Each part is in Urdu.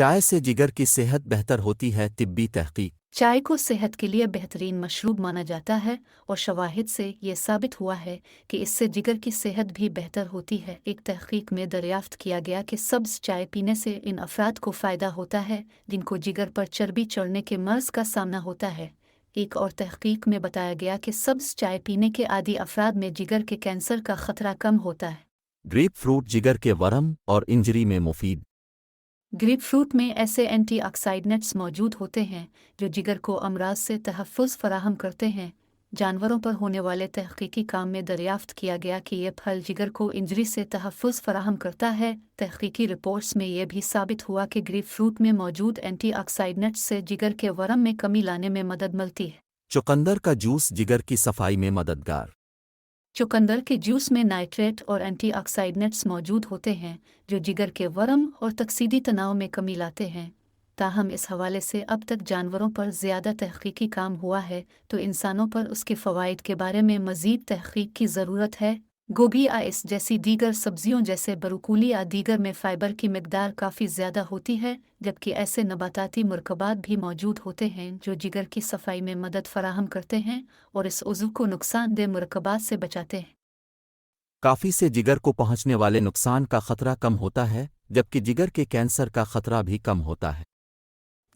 چائے سے جگر کی صحت بہتر ہوتی ہے، طبی تحقیق۔ چائے کو صحت کے لیے بہترین مشروب مانا جاتا ہے اور شواہد سے یہ ثابت ہوا ہے کہ اس سے جگر کی صحت بھی بہتر ہوتی ہے۔ ایک تحقیق میں دریافت کیا گیا کہ سبز چائے پینے سے ان افراد کو فائدہ ہوتا ہے جن کو جگر پر چربی چڑھنے کے مرض کا سامنا ہوتا ہے۔ ایک اور تحقیق میں بتایا گیا کہ سبز چائے پینے کے عادی افراد میں جگر کے کینسر کا خطرہ کم ہوتا ہے۔ گریپ فروٹ جگر کے ورم اور انجری میں مفید۔ گریپ فروٹ میں ایسے اینٹی آکسائڈنٹس موجود ہوتے ہیں جو جگر کو امراض سے تحفظ فراہم کرتے ہیں۔ جانوروں پر ہونے والے تحقیقی کام میں دریافت کیا گیا کہ یہ پھل جگر کو انجری سے تحفظ فراہم کرتا ہے۔ تحقیقی رپورٹس میں یہ بھی ثابت ہوا کہ گریپ فروٹ میں موجود اینٹی آکسائڈنٹس سے جگر کے ورم میں کمی لانے میں مدد ملتی ہے۔ چقندر کا جوس جگر کی صفائی میں مددگار۔ چقندر کے جوس میں نائٹریٹ اور اینٹی آکسائڈنٹس موجود ہوتے ہیں جو جگر کے ورم اور تکسیدی تناؤ میں کمی لاتے ہیں۔ تاہم اس حوالے سے اب تک جانوروں پر زیادہ تحقیقی کام ہوا ہے تو انسانوں پر اس کے فوائد کے بارے میں مزید تحقیق کی ضرورت ہے۔ گوبھی اس جیسی دیگر سبزیوں جیسے بروکولی یا دیگر میں فائبر کی مقدار کافی زیادہ ہوتی ہے، جبکہ ایسے نباتاتی مرکبات بھی موجود ہوتے ہیں جو جگر کی صفائی میں مدد فراہم کرتے ہیں اور اس عضو کو نقصان دہ مرکبات سے بچاتے ہیں۔ کافی سے جگر کو پہنچنے والے نقصان کا خطرہ کم ہوتا ہے، جبکہ جگر کے کینسر کا خطرہ بھی کم ہوتا ہے۔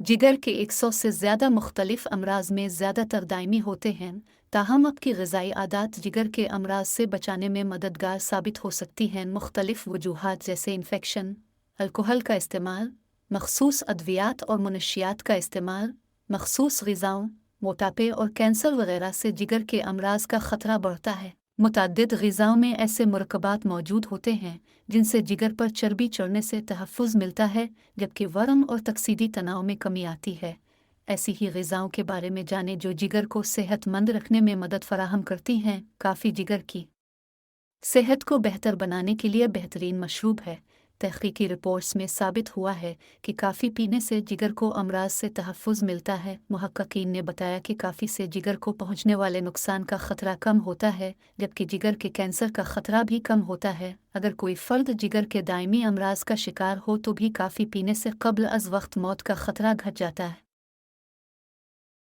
جگر کے 100 سے زیادہ مختلف امراض میں زیادہ تر دائمی ہوتے ہیں، تاہم اب کی غذائی عادات جگر کے امراض سے بچانے میں مددگار ثابت ہو سکتی ہیں۔ مختلف وجوہات جیسے انفیکشن، الکحل کا استعمال، مخصوص ادویات اور منشیات کا استعمال، مخصوص غذاؤں، موٹاپے اور کینسر وغیرہ سے جگر کے امراض کا خطرہ بڑھتا ہے۔ متعدد غذاؤں میں ایسے مرکبات موجود ہوتے ہیں جن سے جگر پر چربی چڑھنے سے تحفظ ملتا ہے، جبکہ ورم اور تکسیدی تناؤ میں کمی آتی ہے۔ ایسی ہی غذاؤں کے بارے میں جانیں جو جگر کو صحت مند رکھنے میں مدد فراہم کرتی ہیں۔ کافی جگر کی صحت کو بہتر بنانے کے لیے بہترین مشروب ہے۔ تحقیقی رپورٹس میں ثابت ہوا ہے کہ کافی پینے سے جگر کو امراض سے تحفظ ملتا ہے۔ محققین نے بتایا کہ کافی سے جگر کو پہنچنے والے نقصان کا خطرہ کم ہوتا ہے، جبکہ جگر کے کینسر کا خطرہ بھی کم ہوتا ہے۔ اگر کوئی فرد جگر کے دائمی امراض کا شکار ہو تو بھی کافی پینے سے قبل از وقت موت کا خطرہ گھٹ جاتا ہے۔